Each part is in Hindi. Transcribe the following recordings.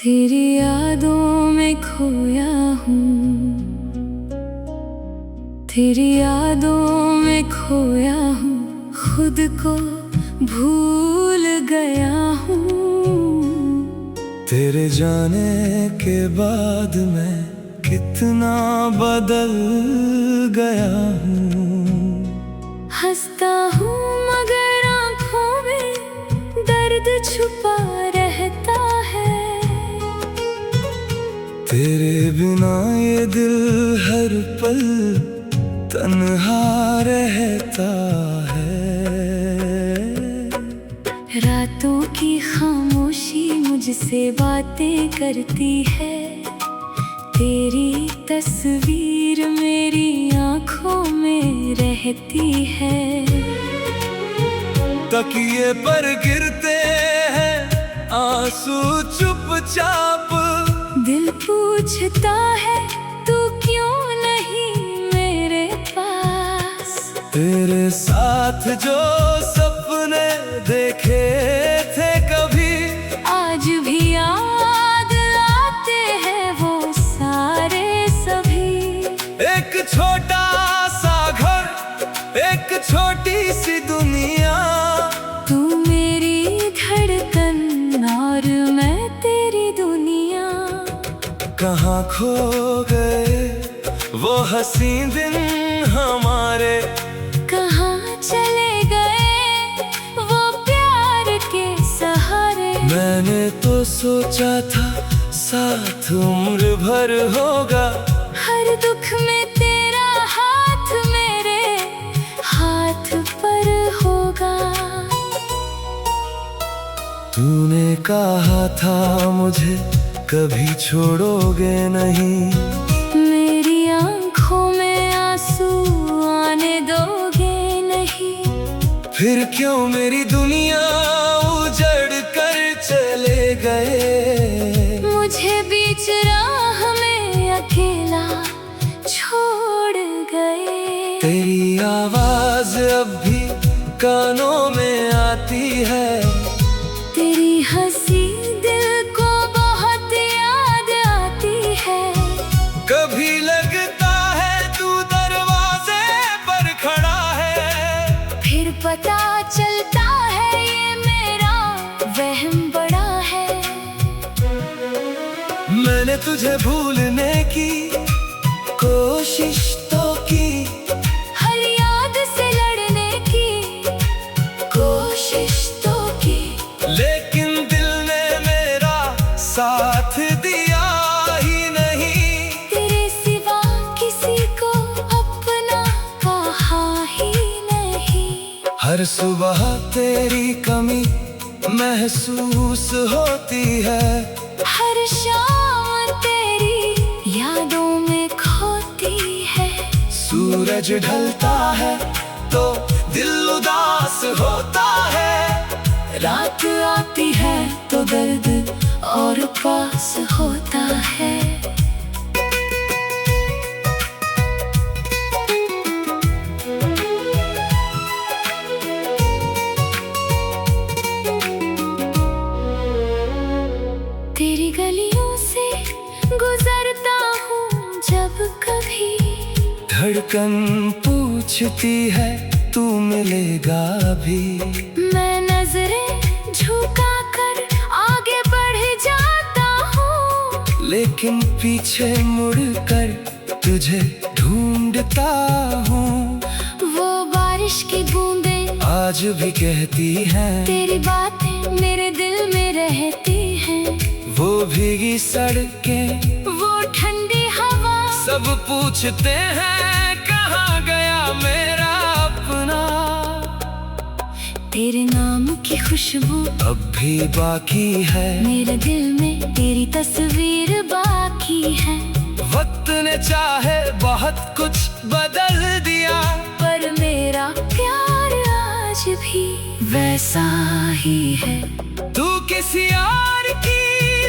तेरी यादों में खोया हूँ, तेरी यादों में खोया हूँ, खुद को भूल गया हूँ। तेरे जाने के बाद मैं कितना बदल गया हूँ। हंसता हूँ मगर आँखों में दर्द छुपा रहता है। तेरे बिना ये दिल हर पल तन्हा रहता है। रातों की खामोशी मुझसे बातें करती है। तेरी तस्वीर मेरी आँखों में रहती है। तकिए पर गिरते हैं आंसू चुपचाप, दिल पूछता है तू क्यों नहीं मेरे पास। तेरे साथ जो सपने देखे थे कभी, आज भी याद आते हैं वो सारे सभी। एक छोटा सा घर, एक छोटी सी दुनिया, तू मेरी धड़कन और मैं तेरी दुनिया। कहाँ खो गए वो हंसी दिन हमारे, कहाँ चले गए वो प्यार के सहारे। मैंने तो सोचा था साथ उम्र भर होगा, हर दुख में तेरा हाथ मेरे हाथ पर होगा। तूने कहा था मुझे कभी छोड़ोगे नहीं, मेरी आँखों में आंसू आने दोगे नहीं। फिर क्यों मेरी दुनिया उजड़ कर चले गए। मुझे बीच राह में अकेला छोड़ गए। तेरी आवाज अब भी कानों में आती है, तेरी हंसी दिल को बहुत याद आती है। कभी लगता है तू दरवाजे पर खड़ा है, फिर पता चलता है ये मेरा वहम बड़ा है। मैंने तुझे भूलने की कोशिश तो की, हर याद से लड़ने की कोशिश तो की, लेकिन दिल ने मेरा साथ दिया ही नहीं। तेरे सिवा किसी को अपना कहा ही नहीं। हर सुबह तेरी कमी महसूस होती है, हर शाम तेरी यादों में खोती है। सूरज ढलता है तो दिल उदास होता है, रात आती है तो दर्द और पास होता है। तेरी गलियों से गुजरता हूँ जब कभी, धड़कन पूछती है तू मिलेगा भी। मैं नजरें झुका कर आगे बढ़ जाता हूँ, लेकिन पीछे मुड़कर तुझे ढूंढता हूँ। वो बारिश की बूंदें आज भी कहती हैं, तेरी बातें मेरे दिल में रहती हैं। वो भीगी सड़कें, वो ठंडी हवा, सब पूछते हैं कहाँ गया मेरा अपना। तेरे नाम की खुशबू अब भी बाकी है, मेरे दिल में तेरी तस्वीर बाकी है। वक्त ने चाहे बहुत कुछ बदल दिया, पर मेरा प्यार आज भी वैसा ही है। तू किसी और की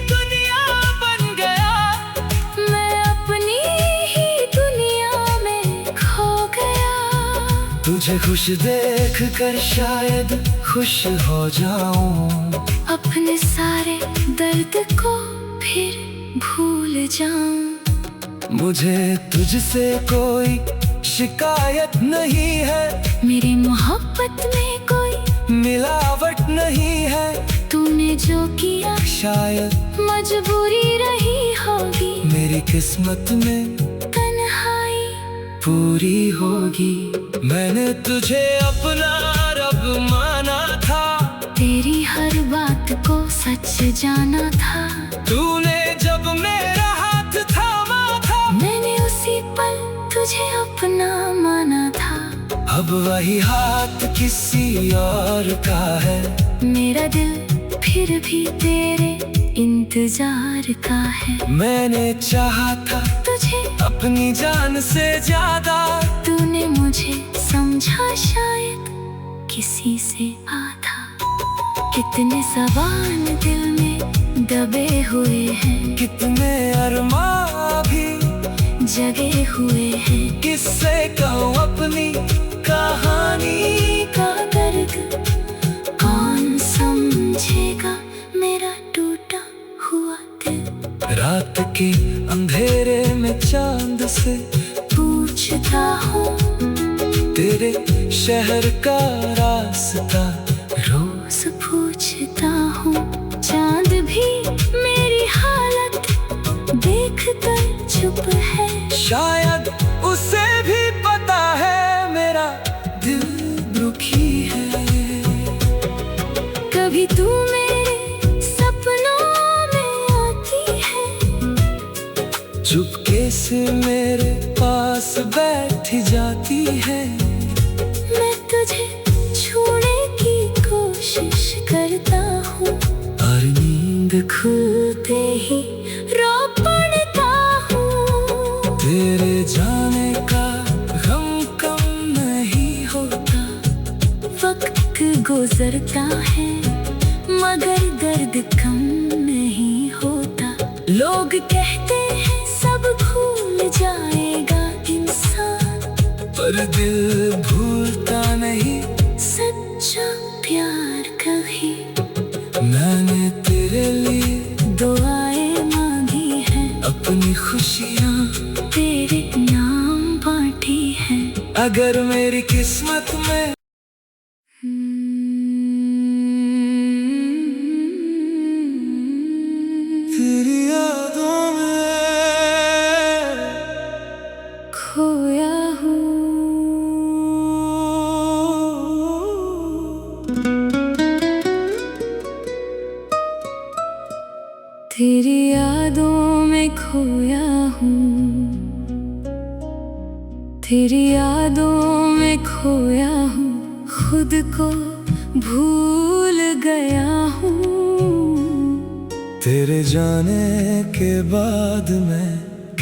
दुनिया बन गया, मैं अपनी ही दुनिया में खो गया। तुझे खुश देख कर शायद खुश हो जाऊं, अपने सारे दर्द को फिर भूल जाऊं। मुझे तुझसे कोई शिकायत नहीं है, मेरी मोहब्बत में कोई मिलावट नहीं है। तूने जो किया शायद मजबूरी रही होगी, मेरी किस्मत में तन्हाई पूरी होगी। मैंने तुझे अपना रब माना था, तेरी हर बात को सच जाना था। तूने जब मेरा हाथ थामा था, मैंने उसी पल तुझे अपना माना था। अब वही हाथ किसी और का है। मेरा दिल फिर भी तेरे इंतजार का है। मैंने चाहा था तुझे अपनी जान से ज्यादा, तूने मुझे समझा शायद किसी से आधा। कितने सवाल दिल में दबे हुए हैं, कितने अरमां भी जगे हुए हैं। किससे कहूँ अपनी कहानी का दर्द कौन समझेगा मेरा टूटा हुआ दिल। रात के अंधेरे में चांद से पूछता हूँ तेरे शहर का रास्ता, रोज पूछता हूँ। चांद भी मेरी हालत देख कर चुप है, शायद उसे भी पता है मेरा दिल दुखी है। कभी तू मेरे सपनों में आती है, चुपके से मेरे पास बैठ जाती है। मैं तुझे छूने की कोशिश करता हूँ, और नींद खुलते ही रो पड़ता हूँ। तेरे जाने का गम कम नहीं होता, वक्त गुजरता है मगर दर्द कम नहीं होता। लोग कहते हैं सब भूल जाएगा इंसान, पर दिल भूलता नहीं सच्चा प्यार कभी। मैंने तेरे लिए दुआएं मांगी हैं, अपनी खुशियाँ तेरे नाम बांटी हैं। अगर मेरी किस्मत में तेरी यादों में खोया हूँ, तेरी यादों में खोया हूँ, तेरी यादों में खोया हूँ। खुद को भूल गया हूँ, तेरे जाने के बाद मैं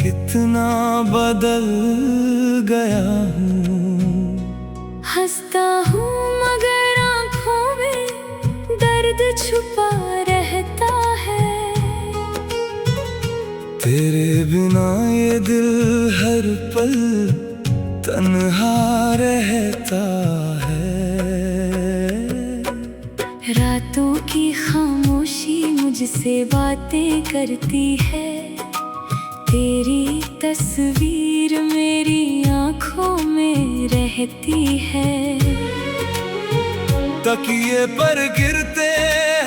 कितना बदल गया हूँ। हंसता हूँ मगर आँखों में दर्द छुपा रहता है। तेरे बिना ये दिल हर पल तन्हा रहता है। रातों की खामोशी मुझसे बातें करती है, तेरी तस्वीर मेरी आँखों में रहती है। तकिए पर गिरते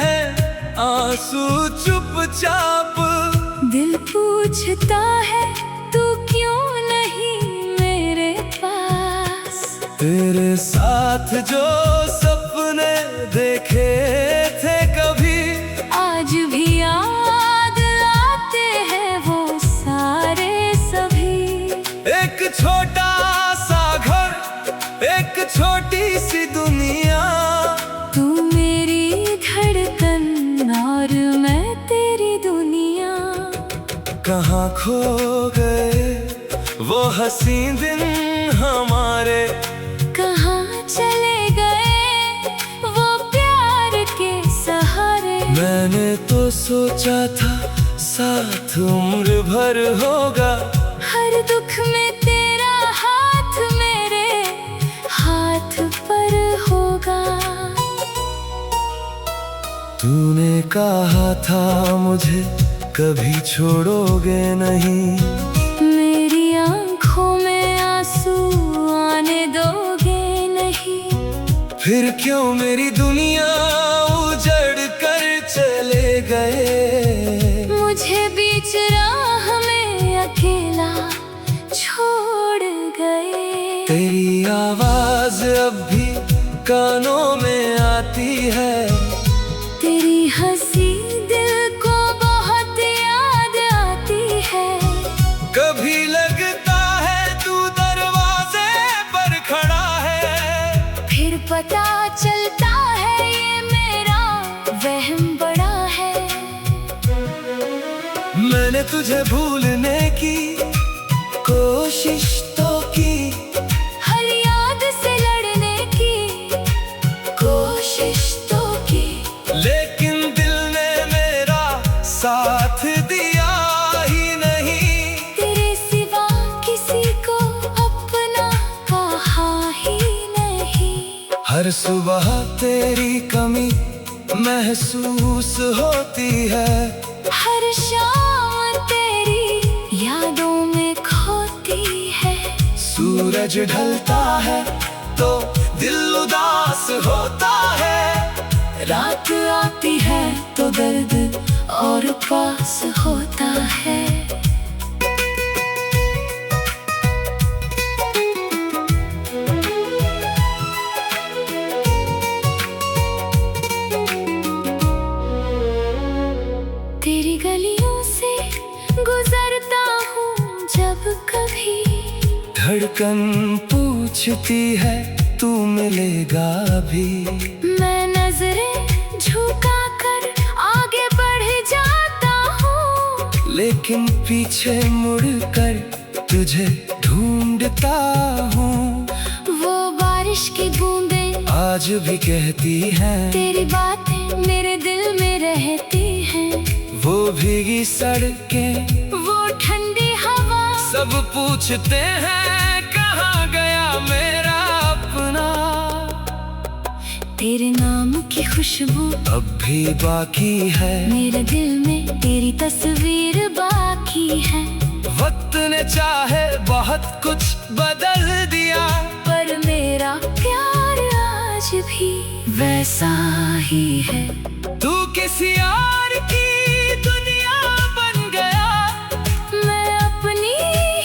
हैं आंसू चुपचाप, दिल पूछता है तू क्यों नहीं मेरे पास। तेरे साथ जो सपने देखे थे कभी, आज भी याद आते हैं वो सारे सभी। एक छोटा सा घर, एक छोटी सी दुनिया, तू मेरी धड़कन और मैं तेरी दुनिया। कहाँ खो गए वो हसीन दिन हमारे, कहाँ चले गए वो प्यार के सहारे। मैंने तो सोचा था साथ उम्र भर होगा, हर दुख में तेरा हाथ मेरे हाथ पर होगा। तूने कहा था मुझे कभी छोड़ोगे नहीं। मेरी आंखों में आंसू आने दोगे नहीं। फिर क्यों मेरी दुनिया उजड़ कर चले गए। मुझे बीच राह में अकेला छोड़ गए। तेरी आवाज अब भी कानों में आती है। तेरी हंसी दिल को बहुत याद आती है। कभी लगता है तू दरवाजे पर खड़ा है। फिर पता चलता है ये मेरा वहम बड़ा है। मैंने तुझे भूलने की कोशिश तो की, हर याद से लड़ने की कोशिश तो की, लेकिन दिल ने मेरा साथ दिया ही नहीं। तेरे सिवा किसी को अपना कहा ही नहीं। हर सुबह तेरी कमी महसूस होती है। हर शाम तेरी यादों में खोती है। सूरज ढलता है तो दिल उदास होता है। रात आती है तो दर्द और पास होता है। तेरी गलियों से गुजरता हूँ जब कभी। धड़कन पूछती है तू मिलेगा भी। मैं नजरें झुका कर आगे बढ़ जाता हूँ, लेकिन पीछे मुड़कर तुझे ढूंढता हूँ। वो बारिश की बूंदें आज भी कहती हैं, तेरी बातें मेरे दिल में रहती हैं। वो भीगी सड़कें, वो ठंडी हवा, सब पूछते हैं कहाँ गया मेरा अपना। तेरे नाम की खुशबू अब भी बाकी है, मेरे दिल में तेरी तस्वीर बाकी है। वक्त ने चाहे बहुत कुछ बदल दिया, पर मेरा प्यार आज भी वैसा ही है। तू किसी और की दुनिया बन गया, मैं अपनी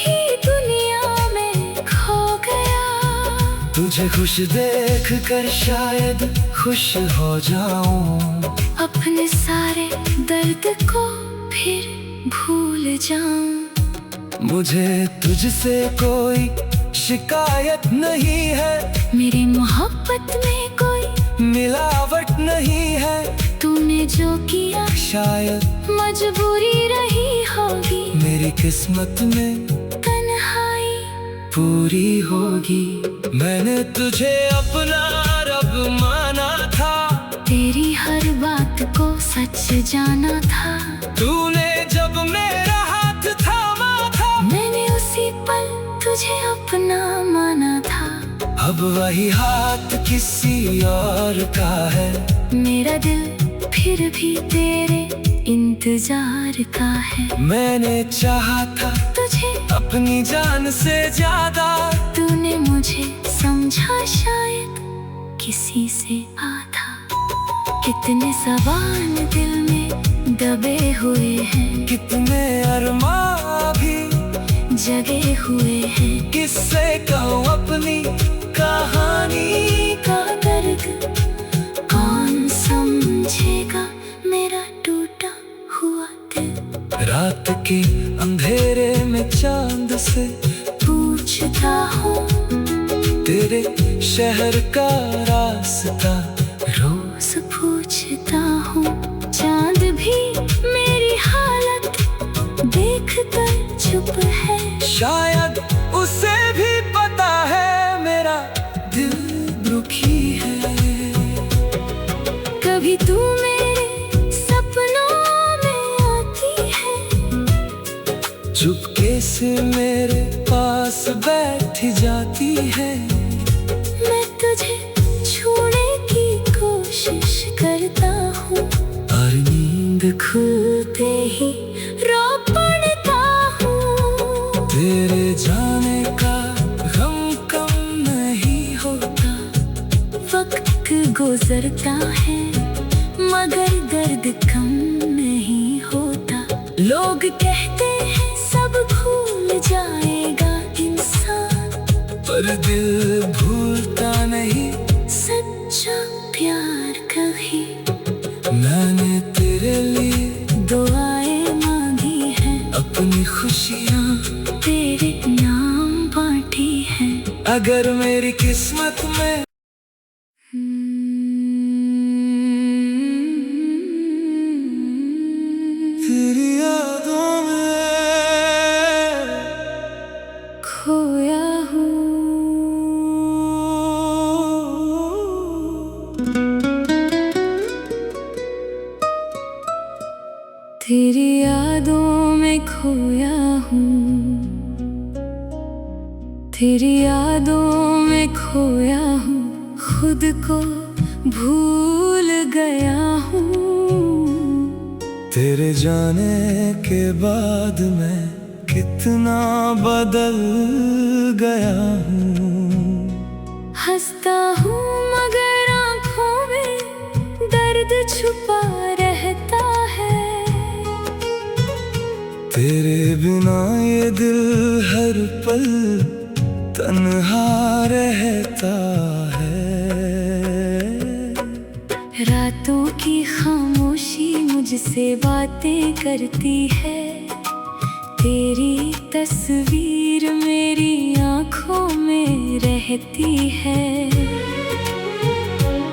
ही दुनिया में खो गया। तुझे खुश देख कर शायद खुश हो जाऊं। अपने सारे दर्द को फिर भूल जाऊं। मुझे तुझसे कोई शिकायत नहीं है, मेरी मोहब्बत में कोई मिलावट नहीं है। तूने जो किया शायद मजबूरी रही होगी, मेरी किस्मत में तन्हाई पूरी होगी। मैंने तुझे अपना रब माना था, तेरी हर बात को सच जाना था। तूने जब मेरा हाथ थामा था, मैंने उसी पल तुझे अपना माना था। अब वही हाथ किसी और का है, मेरा दिल फिर भी तेरे इंतजार का है। मैंने चाहा था तुझे अपनी जान से ज्यादा, तूने मुझे समझा शायद किसी से आधा। कितने सवाल दिल में दबे हुए हैं, कितने अरमां भी जगे हुए हैं। किससे कहूँ अपनी कहानी का दर्द कौन समझेगा मेरा टूटा हुआ दिल। रात के अंधेरे में चांद से पूछता हूँ तेरे शहर का रास्ता, रोज पूछता हूँ। चांद भी मेरी हालत देख कर चुप है, शायद उसे भी पता है मेरा दिल दुखी है। कभी तू मेरे सपनों में आती है, चुपके से मेरे पास बैठ जाती है। मैं तुझे छूने की कोशिश करता हूँ, और नींद खुलते ही गुजरता है मगर दर्द कम नहीं होता। लोग कहते हैं सब भूल जाएगा इंसान, पर दिल भूलता नहीं सच्चा प्यार कभी। मैंने तेरे लिए दुआएं मांगी हैं, अपनी खुशियाँ तेरे नाम बांटी हैं। अगर मेरी किस्मत में तेरी यादों में खोया हूँ, तेरी यादों में खोया हूँ, तेरी यादों में खोया हूँ, खुद को भूल गया हूँ। तेरे जाने के बाद मैं कितना बदल गया हूँ। हंसता हूँ मगर आँखों में दर्द छुपा रहता है। तेरे बिना ये दिल हर पल तन्हा रहता है। रातों की खामोशी मुझसे बातें करती है, तेरी तस्वीर मेरी आँखों में रहती है।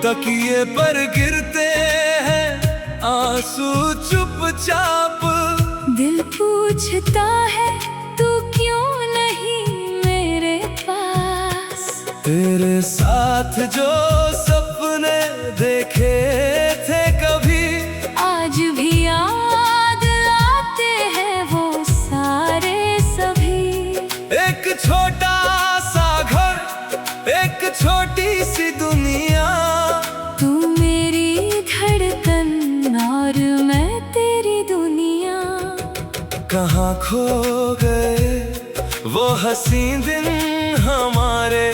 तकिए पर गिरते हैं आंसू चुपचाप, दिल पूछता है तू क्यों नहीं मेरे पास। तेरे साथ जो सपने देखे थे कभी, आज भी याद आते हैं वो सारे सभी। एक छोटा सा घर, एक छोटी सी दुनिया, तू मेरी धड़कन और मैं तेरी दुनिया। कहाँ खो गए वो हंसी दिन हमारे,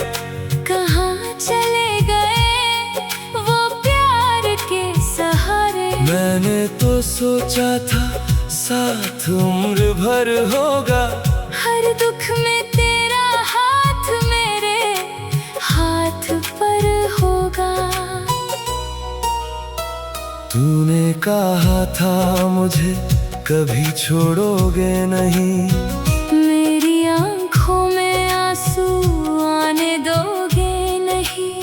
कहाँ चले गए वो प्यार के सहारे। मैंने तो सोचा था साथ उम्र भर होगा, हर दुख में तेरा हाथ मेरे हाथ पर होगा। तूने कहा था मुझे कभी छोड़ोगे नहीं, मेरी आँखों में आंसू आने दोगे नहीं।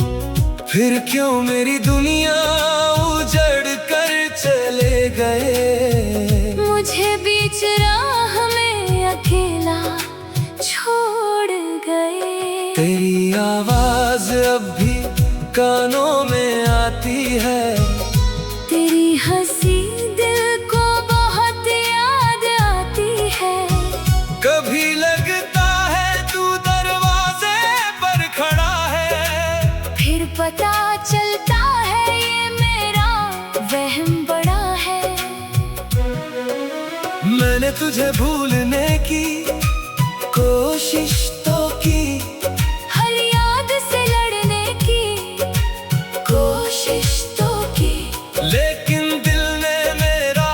फिर क्यों मेरी दुनिया उजड़ कर चले गए। मुझे बीच राह में अकेला छोड़ गए। तेरी आवाज अब भी कानों में आती है, तेरी हंसी दिल को बहुत याद आती है। कभी लगता है तू दरवाजे पर खड़ा है, फिर पता चलता है ये मेरा वहम बड़ा है। मैंने तुझे भूलने की कोशिश तो की, हर याद से लड़ने की कोशिश तो की, लेकिन दिल ने मेरा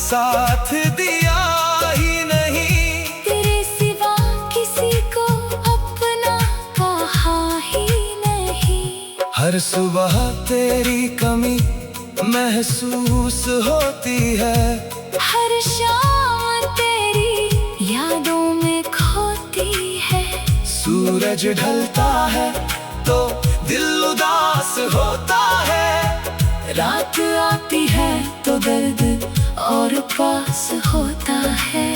साथ दिया ही नहीं। तेरे सिवा किसी को अपना कहा ही नहीं। हर सुबह तेरी कमी महसूस होती है, हर शाम तेरी यादों में खोती है। सूरज ढलता है तो दिल उदास होता है, रात आती है तो दर्द और पास होता है।